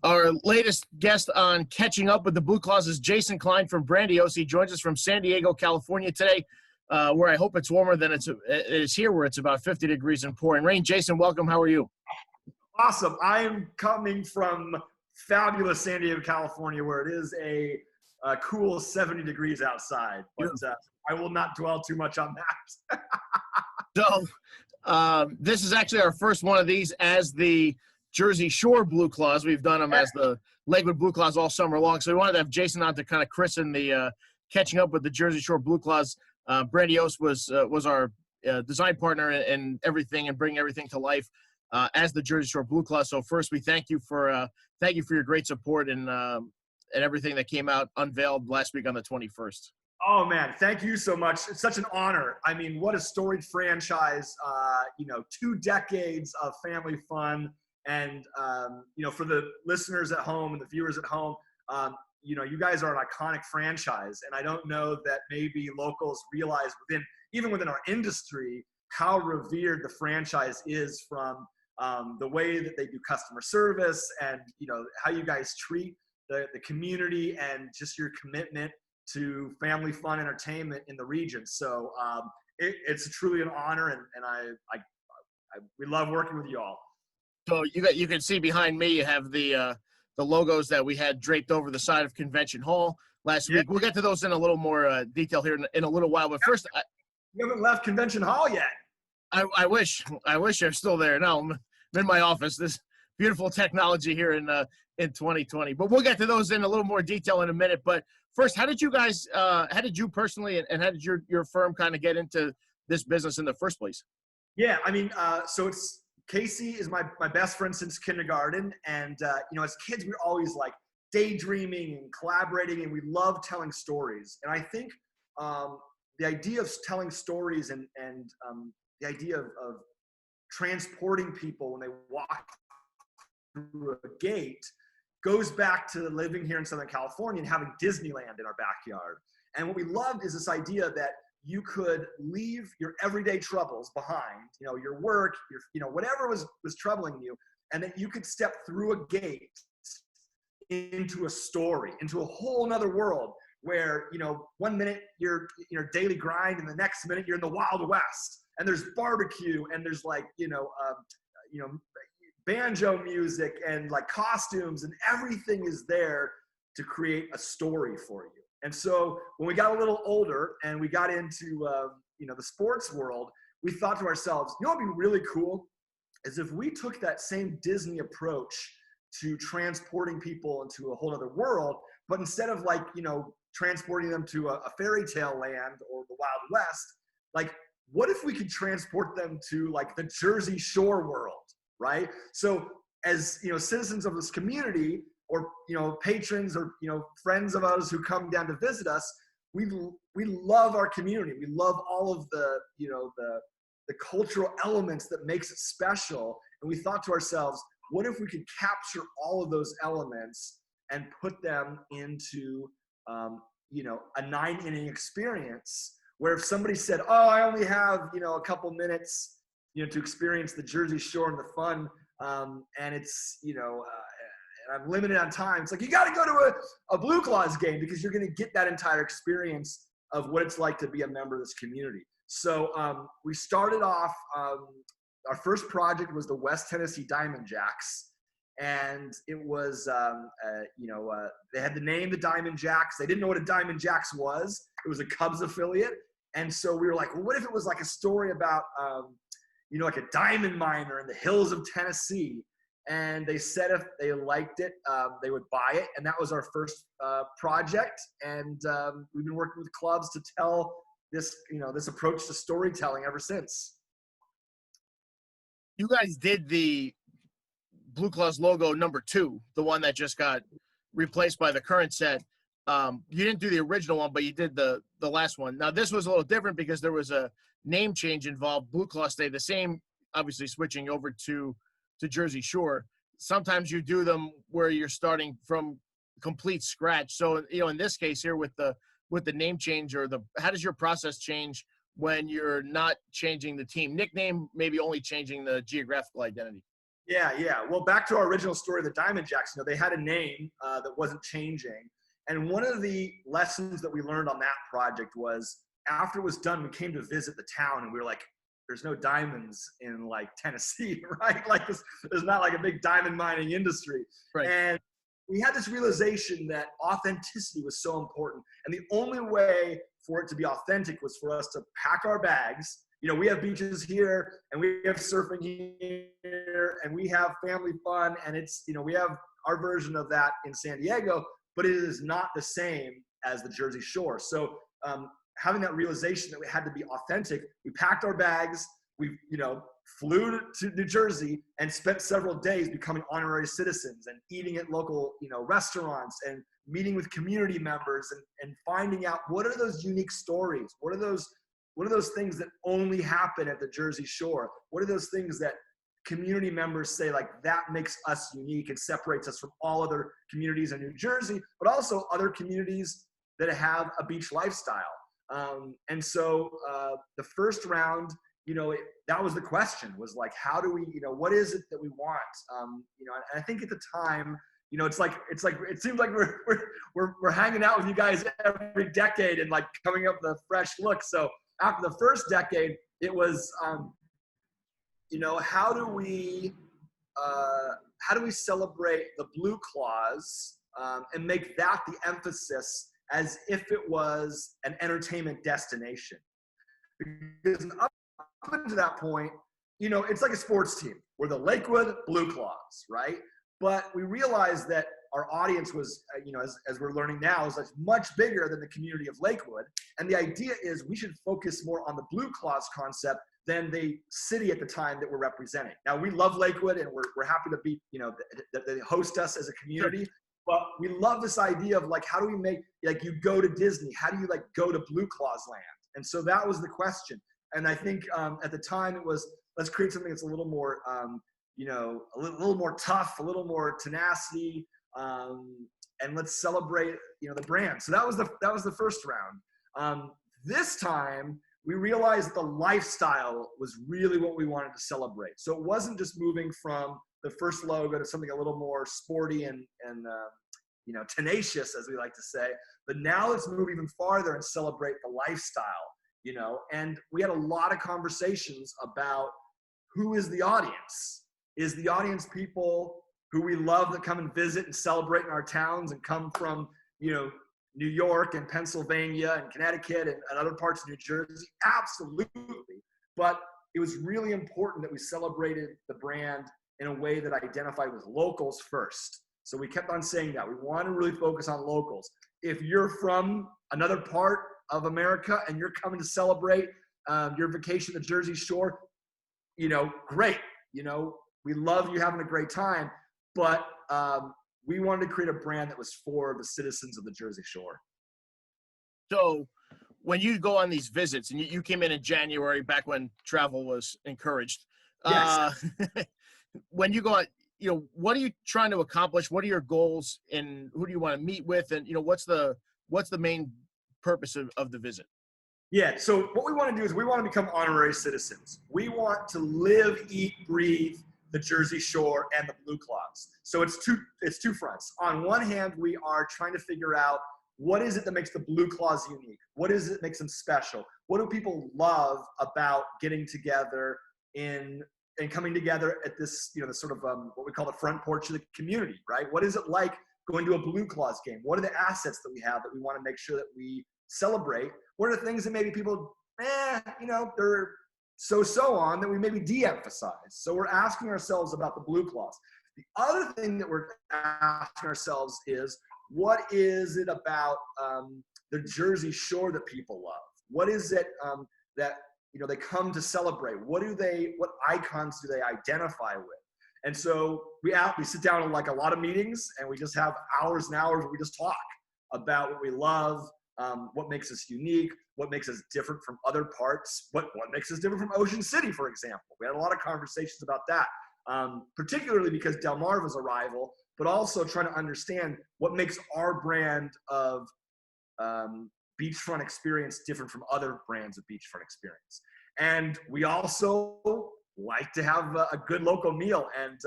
Our latest guest on Catching Up with the BlueClaws is Jason Klein from Brandiose. He joins us from San Diego, California today, where I hope it's warmer than it is here, where it's about 50 degrees and pouring rain. Jason, welcome. How are you? Awesome. I am coming from fabulous San Diego, California, where it is a cool 70 degrees outside. But I will not dwell too much on that. So this is actually our first one of these as the Jersey Shore BlueClaws. We've done them as the Lakewood BlueClaws all summer long. So we wanted to have Jason on to kind of christen the Catching Up with the Jersey Shore BlueClaws. Brandiose was our design partner and everything, and bringing everything to life as the Jersey Shore BlueClaws. So first, we thank you for your great support and everything that came out unveiled last week on the 21st. Oh man, thank you so much. It's such an honor. I mean, what a storied franchise. 2 decades of family fun. And, for the listeners at home and the viewers at home, you guys are an iconic franchise. And I don't know that maybe locals realize even within our industry, how revered the franchise is, from the way that they do customer service and, how you guys treat the community and just your commitment to family fun entertainment in the region. So it's truly an honor, and we love working with you all. So you can see behind me, you have the logos that we had draped over the side of Convention Hall last week. We'll get to those in a little more detail here in a little while. But first, you haven't left Convention Hall yet. I wish I'm still there. No, I'm in my office. This beautiful technology here in 2020. But we'll get to those in a little more detail in a minute. But first, how did you personally and how did your firm kind of get into this business in the first place? Yeah, I mean, so Casey is my best friend since kindergarten. And, as kids, we were always like daydreaming and collaborating, and we love telling stories. And I think the idea of telling stories and the idea of transporting people when they walk through a gate goes back to living here in Southern California and having Disneyland in our backyard. And what we loved is this idea that you could leave your everyday troubles behind, your work, your, whatever was troubling you, and that you could step through a gate into a story, into a whole nother world where, 1 minute you're your daily grind, and the next minute you're in the Wild West, and there's barbecue, and there's banjo music and like costumes, and everything is there to create a story for you. And so when we got a little older and we got into, the sports world, we thought to ourselves, what'd be really cool is if we took that same Disney approach to transporting people into a whole other world, but instead of transporting them to a fairy tale land or the Wild West, what if we could transport them to the Jersey Shore world, right? So as, citizens of this community, or patrons, or friends of ours who come down to visit us, we love our community. We love all of the the cultural elements that makes it special. And we thought to ourselves, what if we could capture all of those elements and put them into a 9-inning experience, where if somebody said, oh, I only have a couple minutes to experience the Jersey Shore and the fun, and it's and I'm limited on time. It's you got to go to a BlueClaws game, because you're going to get that entire experience of what it's like to be a member of this community. So we started off, our first project was the West Tennessee Diamond Jacks. And it was, they had the name the Diamond Jacks. They didn't know what a Diamond Jacks was. It was a Cubs affiliate. And so we were like, well, what if it was a story about, a diamond miner in the hills of Tennessee? And they said if they liked it, they would buy it. And that was our first project. And we've been working with clubs to tell this, this approach to storytelling ever since. You guys did the BlueClaws logo number 2, the one that just got replaced by the current set. You didn't do the original one, but you did the last one. Now, this was a little different because there was a name change involved. BlueClaws stayed the same, obviously switching over to Jersey Shore. Sometimes you do them where you're starting from complete scratch. So, in this case here with the name change, or how does your process change when you're not changing the team nickname, maybe only changing the geographical identity? Yeah. Well, back to our original story, the Diamond Jacks, they had a name that wasn't changing. And one of the lessons that we learned on that project was after it was done, we came to visit the town and we were like, there's no diamonds in like Tennessee, right? Like there's not like a big diamond mining industry. Right. And we had this realization that authenticity was so important. And the only way for it to be authentic was for us to pack our bags. We have beaches here and we have surfing here and we have family fun. And it's, we have our version of that in San Diego, but it is not the same as the Jersey Shore. So having that realization that we had to be authentic, we packed our bags, we, flew to New Jersey and spent several days becoming honorary citizens and eating at local, restaurants and meeting with community members and finding out what are those unique stories? What are those things that only happen at the Jersey Shore? What are those things that community members say like that makes us unique and separates us from all other communities in New Jersey, but also other communities that have a beach lifestyle? And so the first round, that was the question, was like, how do we, what is it that we want? And I think at the time, it seems like we're hanging out with you guys every decade and like coming up with a fresh look. So after the first decade, it was, how do we celebrate the BlueClaws and make that the emphasis as if it was an entertainment destination? Because up to that point, it's like a sports team. We're the Lakewood BlueClaws, right? But we realized that our audience was, as we're learning now, is like much bigger than the community of Lakewood. And the idea is we should focus more on the BlueClaws concept than the city at the time that we're representing. Now, we love Lakewood and we're happy to be, that they host us as a community. Sure. But we love this idea of like, how do we make, like you go to Disney, how do you like go to BlueClaws land? And so that was the question. And I think at the time it was, let's create something that's a little more, a little more tough, a little more tenacity, and let's celebrate, the brand. So that was the first round. This time we realized the lifestyle was really what we wanted to celebrate. So it wasn't just moving from the first logo to something a little more sporty and tenacious, as we like to say. But now let's move even farther and celebrate the lifestyle, And we had a lot of conversations about who is the audience. Is the audience people who we love that come and visit and celebrate in our towns and come from, New York and Pennsylvania and Connecticut and other parts of New Jersey? Absolutely. But it was really important that we celebrated the brand in a way that identified with locals first. So we kept on saying that. We want to really focus on locals. If you're from another part of America and you're coming to celebrate your vacation at the Jersey Shore, great. We love you having a great time. But we wanted to create a brand that was for the citizens of the Jersey Shore. So when you go on these visits, and you came in January, back when travel was encouraged. Yes. When you go on, what are you trying to accomplish? What are your goals, and who do you want to meet with? And, what's the main purpose of the visit? Yeah. So what we want to do is we want to become honorary citizens. We want to live, eat, breathe the Jersey Shore and the BlueClaws. So it's two fronts. On one hand, we are trying to figure out what is it that makes the BlueClaws unique? What is it that makes them special? What do people love about getting together and coming together at this, the sort of what we call the front porch of the community, right? What is it like going to a BlueClaws game? What are the assets that we have that we want to make sure that we celebrate? What are the things that maybe people, they're so on that we maybe de-emphasize? So we're asking ourselves about the BlueClaws. The other thing that we're asking ourselves is, what is it about the Jersey Shore that people love? What is it that they come to celebrate? What icons do they identify with? And so we sit down in like a lot of meetings and we just have hours and hours where we just talk about what we love, what makes us unique, what makes us different from other parts, what makes us different from Ocean City, for example. We had a lot of conversations about that, particularly because Del Marva's arrival, but also trying to understand what makes our brand of beachfront experience different from other brands of beachfront experience. And we also like to have a good local meal. And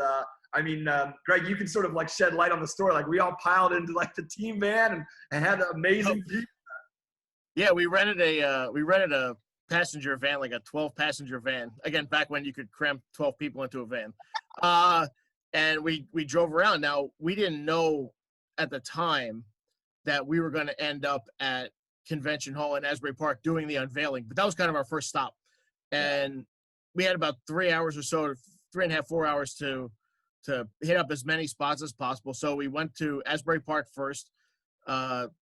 I mean, Greg, you can sort of like shed light on the story. Like we all piled into like the team van and had amazing pizza. Yeah, we rented a passenger van, like a 12-passenger van. Again, back when you could cram 12 people into a van. And we drove around. Now, we didn't know at the time that we were going to end up at Convention Hall in Asbury Park doing the unveiling, but that was kind of our first stop. And we had about 3 hours or so, 3.5, 4 hours to hit up as many spots as possible. So we went to Asbury Park first,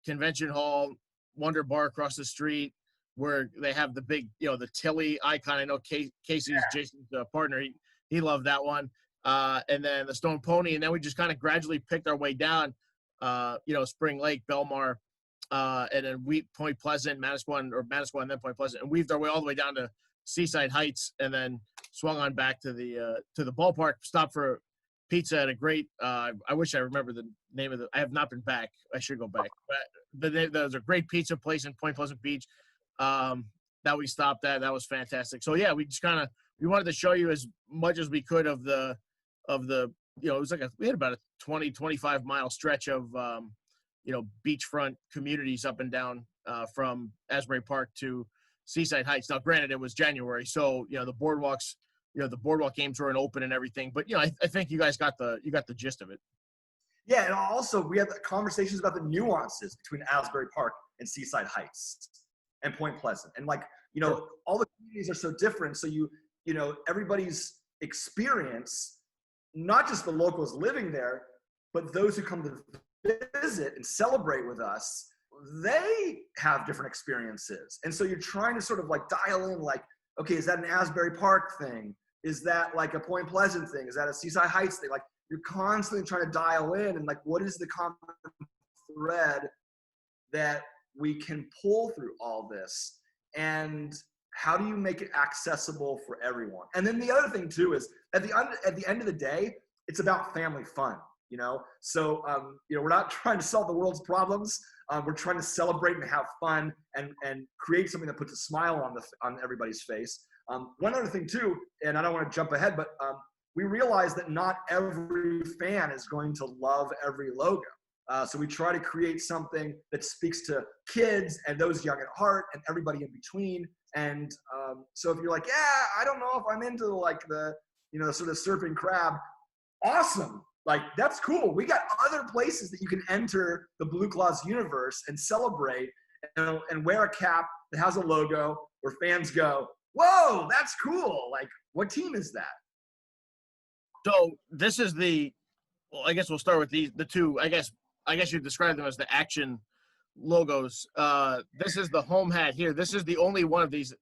Convention Hall, Wonder Bar across the street, where they have the big, the Tilly icon. I know Casey's Jason's partner. He loved that one. And then the Stone Pony. And then we just kind of gradually picked our way down, Spring Lake, Belmar, and then Point Pleasant, Manasquan, and then Point Pleasant, and weaved our way all the way down to Seaside Heights, and then swung on back to the ballpark, stopped for pizza at a great, I wish I remember the name of I have not been back. I should go back. But there's a great pizza place in Point Pleasant Beach that we stopped at. That was fantastic. So yeah, we just we wanted to show you as much as we could of the it was like we had about a 20-25 mile stretch of beachfront communities up and down from Asbury Park to Seaside Heights. Now, granted, it was January, so the boardwalks, the boardwalk games weren't open and everything. But I think you guys got the gist of it. Yeah, and also we had conversations about the nuances between Asbury Park and Seaside Heights and Point Pleasant, and Sure. all the communities are so different. So everybody's experience, not just the locals living there, but those who come to visit and celebrate with us, they have different experiences. And so you're trying to sort of dial in, okay, is that an Asbury Park thing? Is that like a Point Pleasant thing? Is that a Seaside Heights thing? You're constantly trying to dial in and what is the common thread that we can pull through all this? And how do you make it accessible for everyone? And then the other thing too is at the end of the day, it's about family fun. So we're not trying to solve the world's problems. We're trying to celebrate and have fun and create something that puts a smile on everybody's face. One other thing too, and I don't want to jump ahead, but we realize that not every fan is going to love every logo. So we try to create something that speaks to kids and those young at heart and everybody in between. And so if you're like, yeah, I don't know if I'm into the sort of surfing crab, awesome. That's cool. We got other places that you can enter the BlueClaws universe and celebrate and wear a cap that has a logo where fans go, whoa, that's cool. What team is that? So this is I guess we'll start with the two, I guess you'd describe them as the action logos. This is the home hat here. This is the only one of these.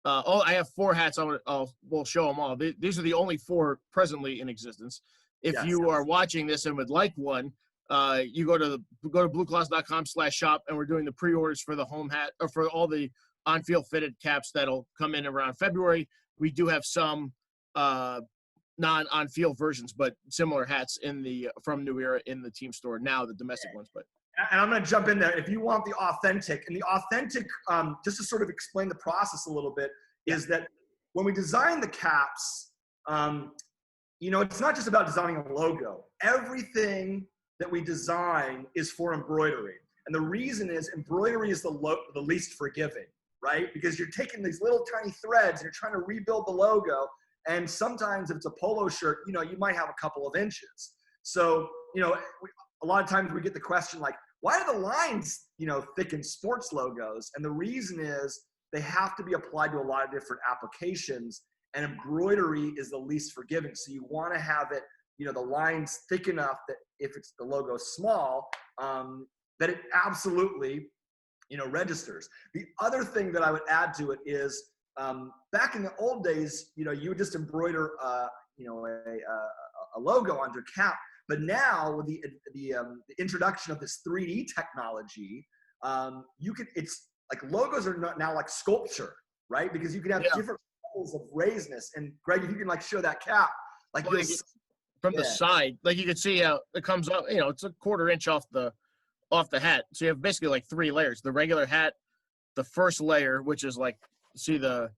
I have 4 hats. We'll show them all. These are the only 4 presently in existence. If you are watching this and would like one, you go to blueclaws.com/shop, and we're doing the pre-orders for the home hat, or for all the on-field fitted caps that'll come in around February. We do have some non-on-field versions, but similar hats from New Era in the team store now, the domestic ones. But and I'm going to jump in there. If you want the authentic, just to sort of explain the process a little bit, is that when we design the caps, it's not just about designing a logo. Everything that we design is for embroidery. And the reason is embroidery is the least forgiving, right? Because you're taking these little tiny threads and you're trying to rebuild the logo. And sometimes if it's a polo shirt, you might have a couple of inches. So, a lot of times we get the question why are the lines, thick in sports logos? And the reason is they have to be applied to a lot of different applications, and embroidery is the least forgiving. So you want to have it, the lines thick enough that if it's the logo small, that it absolutely, registers. The other thing that I would add to it is back in the old days, you would just embroider, a logo onto a cap. But now with the introduction of this 3D technology, it's logos are not now like sculpture, right? Because you can have different levels of raisedness. And Greg, if you can show that cap, from the side, you can see how it comes up. It's a 1/4 inch off the hat. So you have basically 3 layers: the regular hat, the first layer, which is see the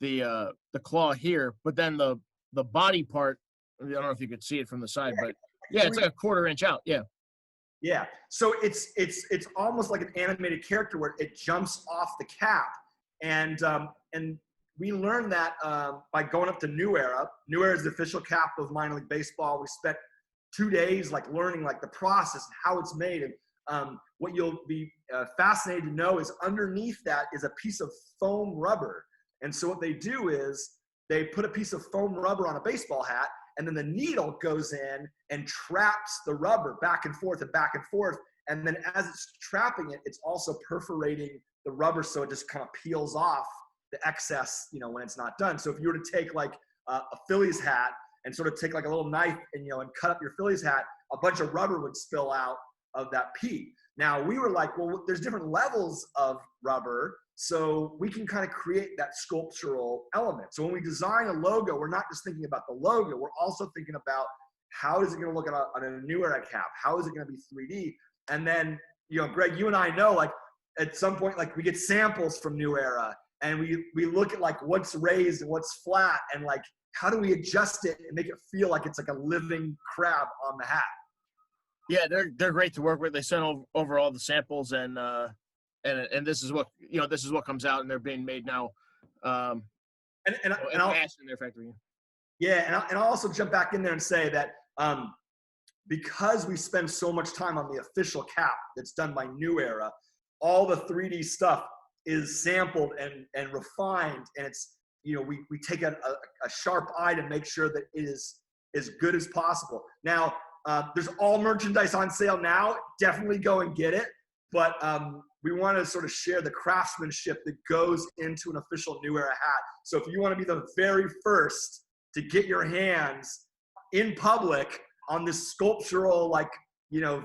the claw here, but then the body part, I don't know if you could see it from the side, but yeah, it's like a 1/4 inch out. Yeah. Yeah. So it's almost like an animated character where it jumps off the cap. And we learned that by going up to New Era. New Era is the official cap of minor league baseball. We spent 2 days like learning like the process and how it's made. And what you'll be fascinated to know is underneath that is a piece of foam rubber. And so what they do is they put a piece of foam rubber on a baseball hat, and then the needle goes in and traps the rubber back and forth and back and forth. And then as it's trapping it, it's also perforating the rubber so it just kind of peels off the excess, when it's not done. So if you were to take like a Phillies hat and sort of take like a little knife and, and cut up your Phillies hat, a bunch of rubber would spill out of that pea. Now we were like, well, there's different levels of rubber, so we can kind of create that sculptural element. So when we design a logo, we're not just thinking about the logo, we're also thinking about how is it going to look on a New Era cap? How is it going to be 3D? And then, Greg, you and I know, like at some point, like we get samples from New Era, and we look at like what's raised and what's flat, and like how do we adjust it and make it feel like it's like a living crab on the hat? Yeah, they're great to work with. They sent over all the samples, and this is what comes out, and they're being made now. And in their factory. Yeah, and I'll also jump back in there and say that because we spend so much time on the official cap that's done by New Era, all the 3D stuff is sampled and refined, and it's we take a sharp eye to make sure that it is as good as possible. Now, there's all merchandise on sale now. Definitely go and get it. But we want to sort of share the craftsmanship that goes into an official New Era hat. So if you want to be the very first to get your hands in public on this sculptural, like,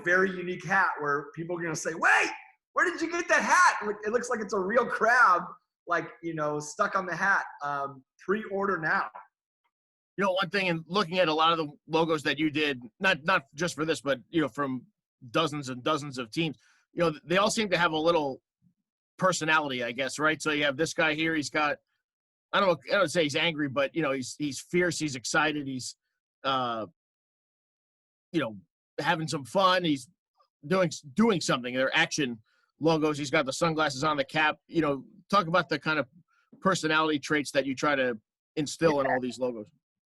very unique hat where people are going to say, wait, where did you get that hat? It looks like it's a real crab, like, stuck on the hat. Pre-order now. One thing, in looking at a lot of the logos that you did, not just for this, but from dozens and dozens of teams, they all seem to have a little personality, I guess, right? So you have this guy here. He's got, I don't say he's angry, but he's fierce. He's excited. He's having some fun. He's doing something. They're action logos. He's got the sunglasses on, the cap. Talk about the kind of personality traits that you try to instill in all these logos.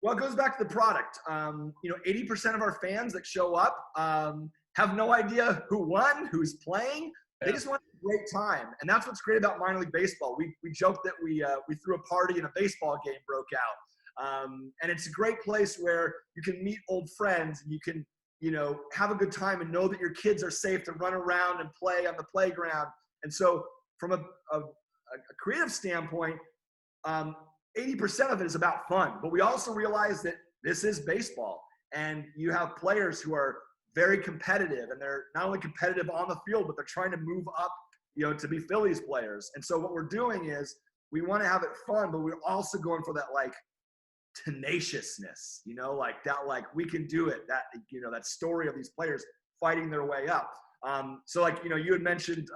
Well, it goes back to the product. 80% of our fans that show up have no idea who won, who's playing. They just want a great time. And that's what's great about minor league baseball. We joked that we threw a party and a baseball game broke out. And it's a great place where you can meet old friends, and you can, have a good time and know that your kids are safe to run around and play on the playground. And so from a creative standpoint, 80% of it is about fun, but we also realize that this is baseball, and you have players who are very competitive, and they're not only competitive on the field, but they're trying to move up, to be Phillies players. And so what we're doing is we want to have it fun, but we're also going for that like tenaciousness, like that, like we can do it, that, that story of these players fighting their way up. So like, you had mentioned,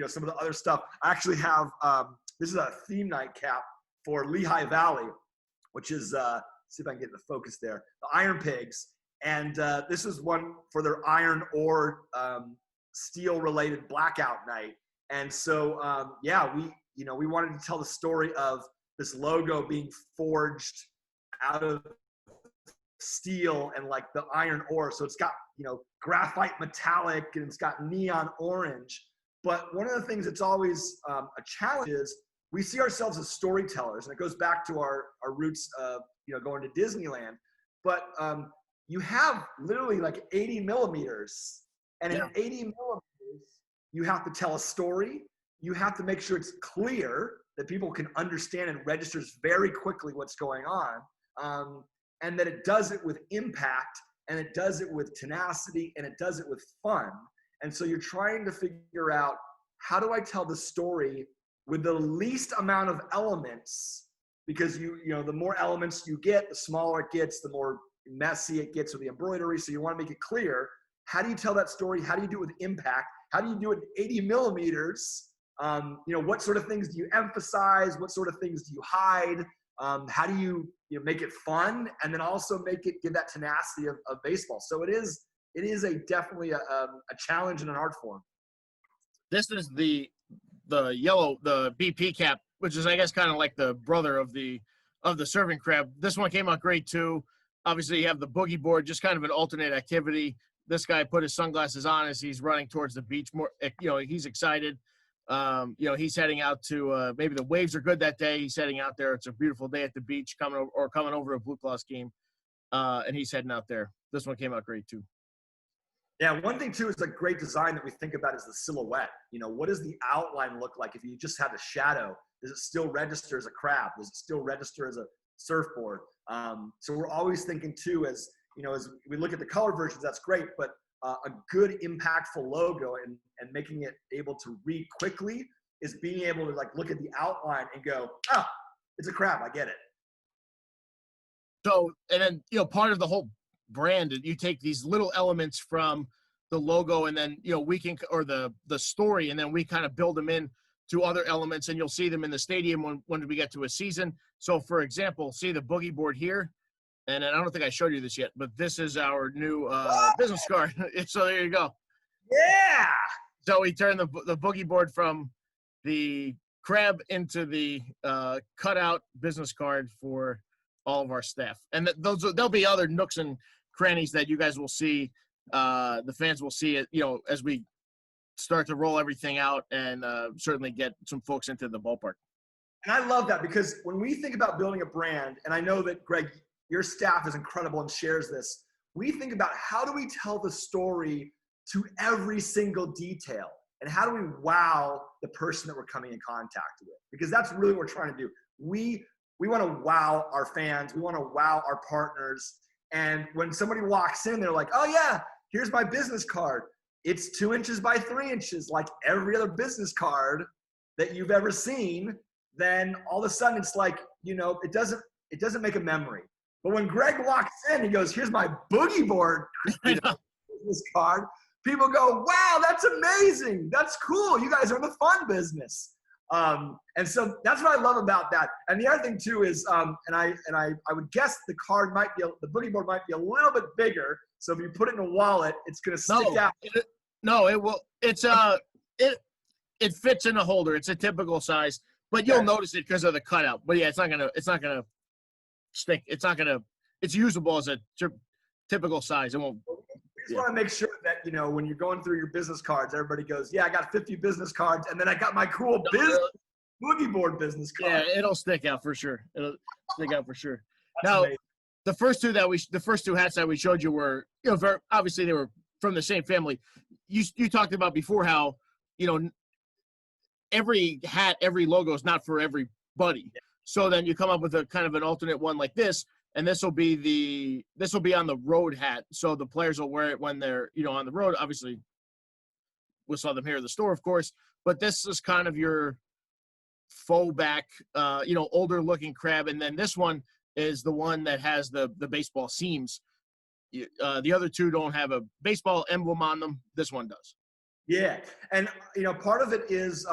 some of the other stuff. I actually have, this is a theme night cap for Lehigh Valley, which is, see if I can get the focus there, the Iron Pigs. And this is one for their iron ore steel related blackout night. And so, we wanted to tell the story of this logo being forged out of steel and like the iron ore. So it's got, graphite metallic, and it's got neon orange. But one of the things that's always a challenge is we see ourselves as storytellers, and it goes back to our roots of, going to Disneyland. But you have literally like 80 millimeters, and in 80 millimeters, you have to tell a story. You have to make sure it's clear that people can understand and registers very quickly what's going on, and that it does it with impact, and it does it with tenacity, and it does it with fun. And so you're trying to figure out, how do I tell the story with the least amount of elements? Because the more elements you get, the smaller it gets, the more messy it gets with the embroidery. So you want to make it clear. How do you tell that story? How do you do it with impact? How do you do it in 80 millimeters What sort of things do you emphasize? What sort of things do you hide? How do you, make it fun and then also give that tenacity of baseball? So it is definitely a challenge and an art form. This is the yellow, the BP cap, which is, I guess, kind of like the brother of the serving crab. This one came out great too. Obviously, you have the boogie board, just kind of an alternate activity. This guy put his sunglasses on as he's running towards the beach. More, he's excited. He's heading out to maybe the waves are good that day. He's heading out there. It's a beautiful day at the beach, coming over a BlueClaws game, and he's heading out there. This one came out great too. Yeah, one thing too is a great design that we think about is the silhouette. What does the outline look like if you just have a shadow? Does it still register as a crab? Does it still register as a surfboard? So we're always thinking too, as we look at the color versions, that's great, but a good impactful logo and making it able to read quickly is being able to look at the outline and go, oh, it's a crab, I get it. So, and then, part of the whole brand, you take these little elements from the logo and then, we can, or the story, and then we kind of build them in to other elements, and you'll see them in the stadium when we get to a season. So for example, see the boogie board here. And I don't think I showed you this yet, but this is our new business card. So there you go. Yeah. So we turned the boogie board from the crab into the cutout business card for all of our staff. And there'll be other nooks and crannies that you guys will see. The fans will see it, as we start to roll everything out and certainly get some folks into the ballpark. And I love that, because when we think about building a brand, and I know that, Greg, your staff is incredible and shares this, we think about how do we tell the story to every single detail, and how do we wow the person that we're coming in contact with? Because that's really what we're trying to do. We want to wow our fans. We want to wow our partners. And when somebody walks in, they're like, oh yeah, here's my business card. It's 2 inches by 3 inches, like every other business card that you've ever seen. Then all of a sudden it's like, it doesn't make a memory. But when Greg walks in, he goes, here's my boogie board business card. People go, wow, that's amazing. That's cool. You guys are in the fun business. And so that's what I love about that. And the other thing too is, and I would guess the boogie board might be a little bit bigger. So if you put it in a wallet, it's going to stick out. It will. It's it fits in a holder. It's a typical size, but you'll notice it because of the cutout. But yeah, it's not gonna stick. It's usable as a typical size. It won't. We just want to make sure that, when you're going through your business cards, everybody goes, yeah, I got 50 business cards, and then I got my cool boogie board business card. Yeah, it'll stick out for sure. It'll stick out for sure. That's now, amazing. the first two hats that we showed you were, very obviously they were from the same family. You talked about before how, every hat, every logo is not for everybody. Yeah. So then you come up with a kind of an alternate one like this, and this will be on the road hat. So the players will wear it when they're, on the road. Obviously, we saw them here at the store, of course, but this is kind of your faux back, older looking crab. And then this one is the one that has the baseball seams. The other two don't have a baseball emblem on them. This one does. Yeah. And, part of it is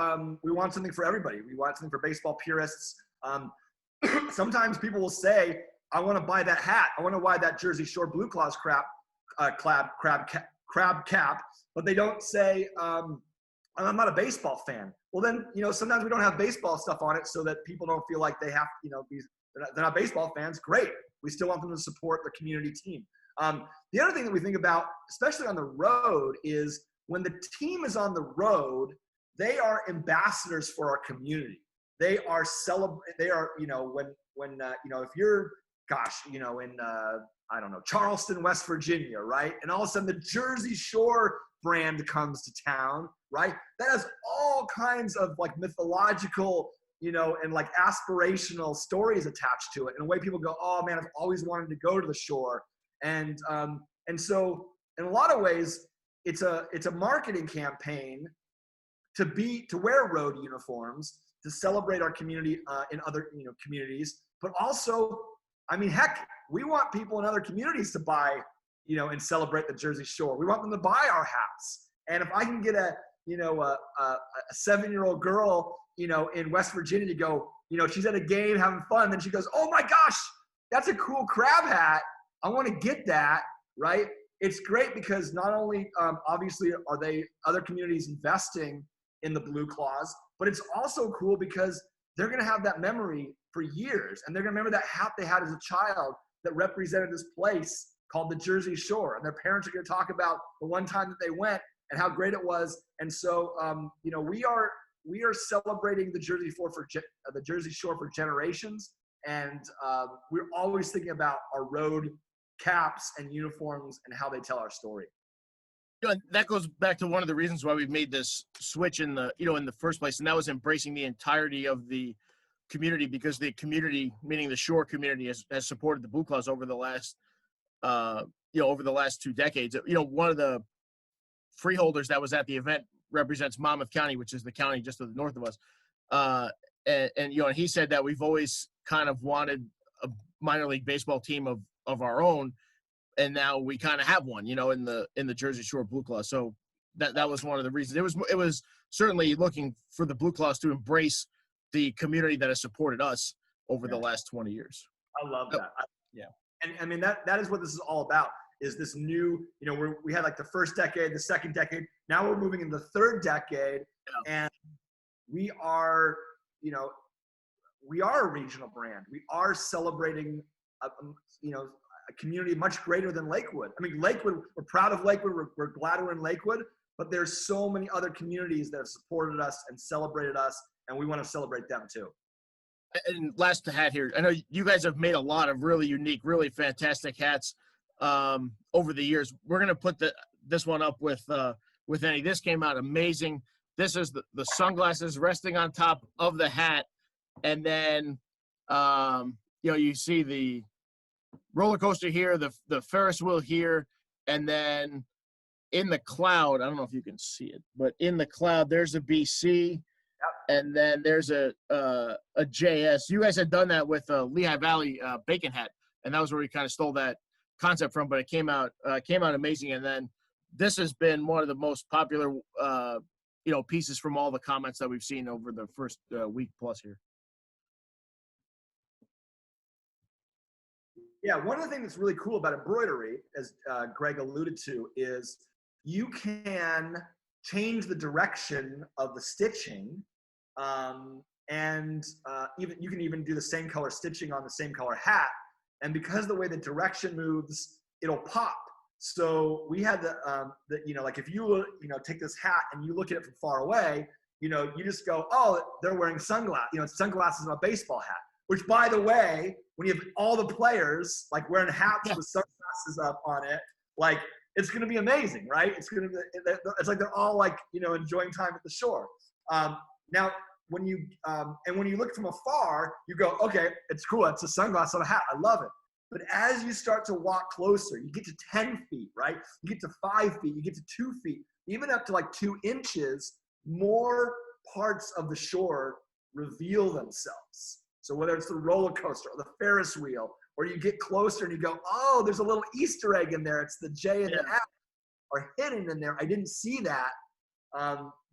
we want something for everybody. We want something for baseball purists. Sometimes people will say, I want to buy that hat. I want to buy that Jersey Shore BlueClaws crab cap, but they don't say, I'm not a baseball fan. Well, then, sometimes we don't have baseball stuff on it so that people don't feel like they have, they're not baseball fans. Great. We still want them to support the community team. The other thing that we think about, especially on the road, is when the team is on the road, they are ambassadors for our community. They are if you're, in, I don't know, Charleston, West Virginia, right? And all of a sudden the Jersey Shore brand comes to town, right? That has all kinds of mythological, and aspirational stories attached to it. In a way people go, oh man, I've always wanted to go to the shore. And so in a lot of ways, it's a marketing campaign to wear road uniforms, to celebrate our community in other communities, but also, heck, we want people in other communities to buy, and celebrate the Jersey Shore. We want them to buy our hats. And if I can get a a 7-year-old girl, in West Virginia to go, she's at a game having fun. Then she goes, oh my gosh, that's a cool crab hat. I want to get that, right? It's great because not only obviously are they other communities investing in the BlueClaws, but it's also cool because they're going to have that memory for years. And they're going to remember that hat they had as a child that represented this place called the Jersey Shore. And their parents are going to talk about the one time that they went and how great it was. And so, we are celebrating the Jersey Shore for generations. And we're always thinking about our road caps and uniforms and how they tell our story. That goes back to one of the reasons why we've made this switch in the first place, and that was embracing the entirety of the community, because the community, meaning the shore community, has supported the BlueClaws over the last over the last 2 decades. One of the freeholders that was at the event represents Monmouth County, which is the county just to the north of us. And he said that we've always kind of wanted a minor league baseball team of our own, and now we kind of have one, in the Jersey Shore BlueClaws. So that was one of the reasons. It was certainly looking for the BlueClaws to embrace the community that has supported us over the last 20 years. I love that. Yeah. And I mean, that is what this is all about, is this new, we had like the first decade, the second decade. Now we're moving into the third decade, and we are a regional brand. We are celebrating, a community much greater than Lakewood. I mean, Lakewood, we're proud of Lakewood. We're glad we're in Lakewood, but there's so many other communities that have supported us and celebrated us, and we want to celebrate them too. And last hat here, I know you guys have made a lot of really unique, really fantastic hats over the years. We're going to put this one up with Eddie. This came out amazing. This is the sunglasses resting on top of the hat, and then you see the roller coaster here, the Ferris wheel here, and then in the cloud, I don't know if you can see it, but in the cloud there's a BC, and then there's a JS. You guys had done that with Lehigh Valley bacon hat, and that was where we kind of stole that concept from, but it came out amazing. And then this has been one of the most popular pieces from all the comments that we've seen over the first week plus here. Yeah, one of the things that's really cool about embroidery, as Greg alluded to, is you can change the direction of the stitching, and even you can even do the same color stitching on the same color hat. And because of the way the direction moves, it'll pop. So we had like if you take this hat and you look at it from far away, you just go, oh, they're wearing sunglasses. Sunglasses on a baseball hat. Which, by the way, when you have all the players like wearing hats with sunglasses up on it, like it's going to be amazing, right? It's like they're all like enjoying time at the shore. Now, when you look from afar, you go, okay, it's cool. It's a sunglass on a hat. I love it. But as you start to walk closer, you get to 10 feet, right? You get to 5 feet. You get to 2 feet, even up to like 2 inches. More parts of the shore reveal themselves. So whether it's the roller coaster or the Ferris wheel, or you get closer and you go, oh, there's a little Easter egg in there. It's the J and the F are hidden in there. I didn't see that.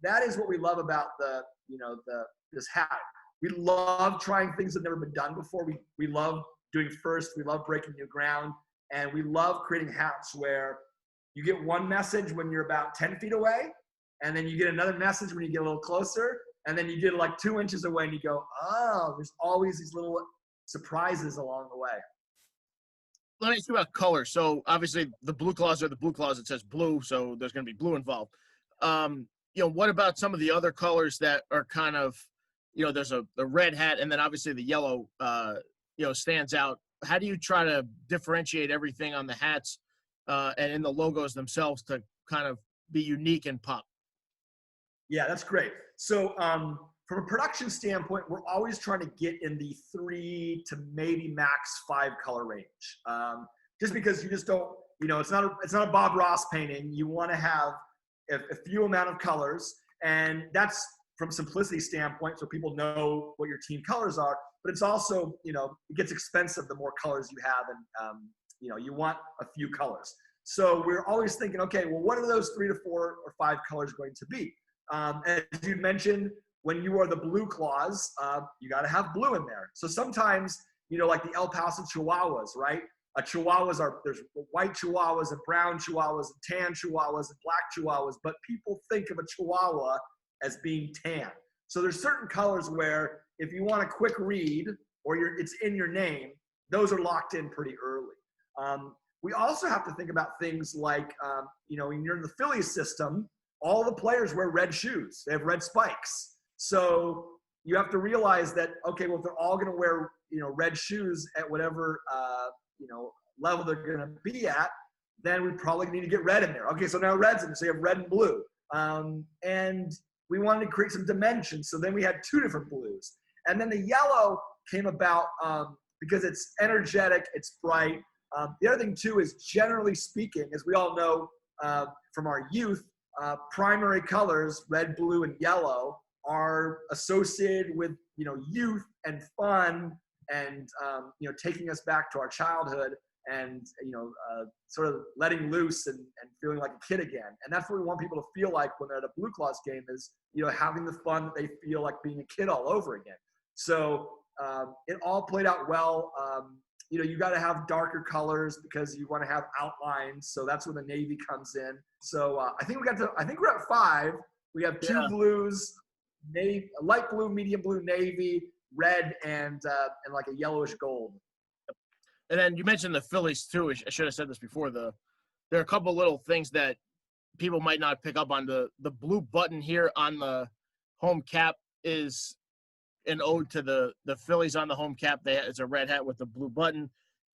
That is what we love about this hat. We love trying things that have never been done before. We love doing first. We love breaking new ground. And we love creating hats where you get one message when you're about 10 feet away, and then you get another message when you get a little closer. And then you get like 2 inches away and you go, oh, there's always these little surprises along the way. Let me ask you about color. So obviously the BlueClaws are the BlueClaws. It says blue, so there's going to be blue involved. What about some of the other colors that are kind of, there's the red hat, and then obviously the yellow, stands out. How do you try to differentiate everything on the hats and in the logos themselves to kind of be unique and pop? Yeah, that's great. So from a production standpoint, we're always trying to get in the 3 to maybe max 5 color range. Just because you just don't, it's not a Bob Ross painting. You want to have a few amount of colors, and that's from simplicity standpoint, so people know what your team colors are. But it's also, it gets expensive the more colors you have, and you want a few colors. So we're always thinking, okay, well, what are those 3 to 4 or 5 colors going to be? As you mentioned, when you are the BlueClaws, you got to have blue in there. So sometimes, like the El Paso Chihuahuas, right? There's white Chihuahuas and brown Chihuahuas and tan Chihuahuas and black Chihuahuas, but people think of a Chihuahua as being tan. So there's certain colors where if you want a quick read or it's in your name, those are locked in pretty early. We also have to think about things like, when you're in the Phillies system, all the players wear red shoes. They have red spikes. So you have to realize that, okay, well, if they're all going to wear, red shoes at whatever, level they're going to be at, then we probably need to get red in there. Okay, so now red's in there. So you have red and blue. And we wanted to create some dimension. So then we had two different blues. And then the yellow came about because it's energetic, it's bright. The other thing, too, is generally speaking, as we all know from our youth, primary colors, red, blue, and yellow, are associated with, youth and fun and, taking us back to our childhood and, sort of letting loose and feeling like a kid again. And that's what we want people to feel like when they're at a BlueClaws game is, having the fun that they feel like being a kid all over again. So it all played out well. You got to have darker colors because you want to have outlines. So that's when the navy comes in. So I think we're at 5. We have 2 blues, navy, light blue, medium blue, navy, red, and like a yellowish gold. And then you mentioned the Phillies too. I should have said this before. There are a couple little things that people might not pick up on. The blue button here on the home cap is an ode to the Phillies on the home cap. It's a red hat with a blue button.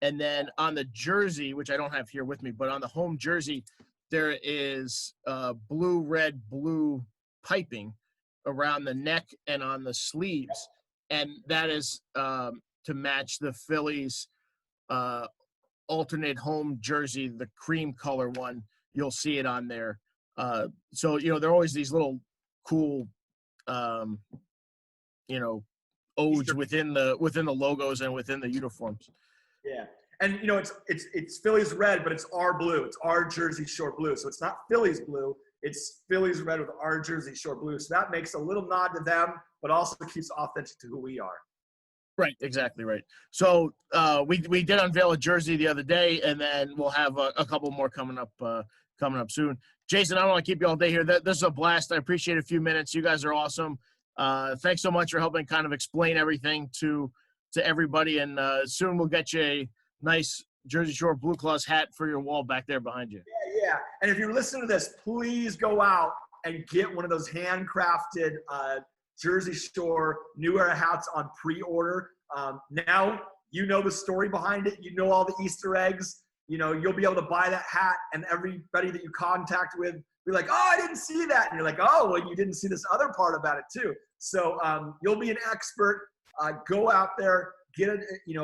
And then on the jersey, which I don't have here with me, but on the home jersey, there is blue, red, blue piping around the neck and on the sleeves. And that is to match the Phillies alternate home jersey, the cream color one. You'll see it on there. So, there are always these little cool odes within the logos and within the uniforms. Yeah. And it's Phillies red, but it's our blue. It's our Jersey Shore blue. So it's not Phillies blue. It's Phillies red with our Jersey Shore blue. So that makes a little nod to them, but also keeps authentic to who we are. Right. Exactly right. So we did unveil a jersey the other day, and then we'll have a couple more coming up soon. Jason, I don't want to keep you all day here. This is a blast. I appreciate a few minutes. You guys are awesome. Thanks so much for helping kind of explain everything to everybody. And soon we'll get you a nice Jersey Shore BlueClaws hat for your wall back there behind you. Yeah. And if you're listening to this, please go out and get one of those handcrafted Jersey Shore New Era hats on pre-order. Now you know the story behind it. You know all the Easter eggs. You'll be able to buy that hat, and everybody that you contact with be like, "Oh, I didn't see that," and you're like, "Oh, well, you didn't see this other part about it too." So you'll be an expert. Go out there, get it.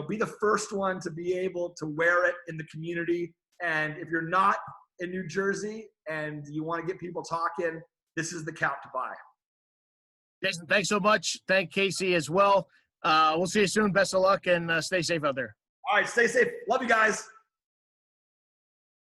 Be the first one to be able to wear it in the community. And if you're not in New Jersey and you want to get people talking, this is the cap to buy. Jason, thanks so much. Thank Casey as well. We'll see you soon. Best of luck and stay safe out there. All right, stay safe. Love you guys.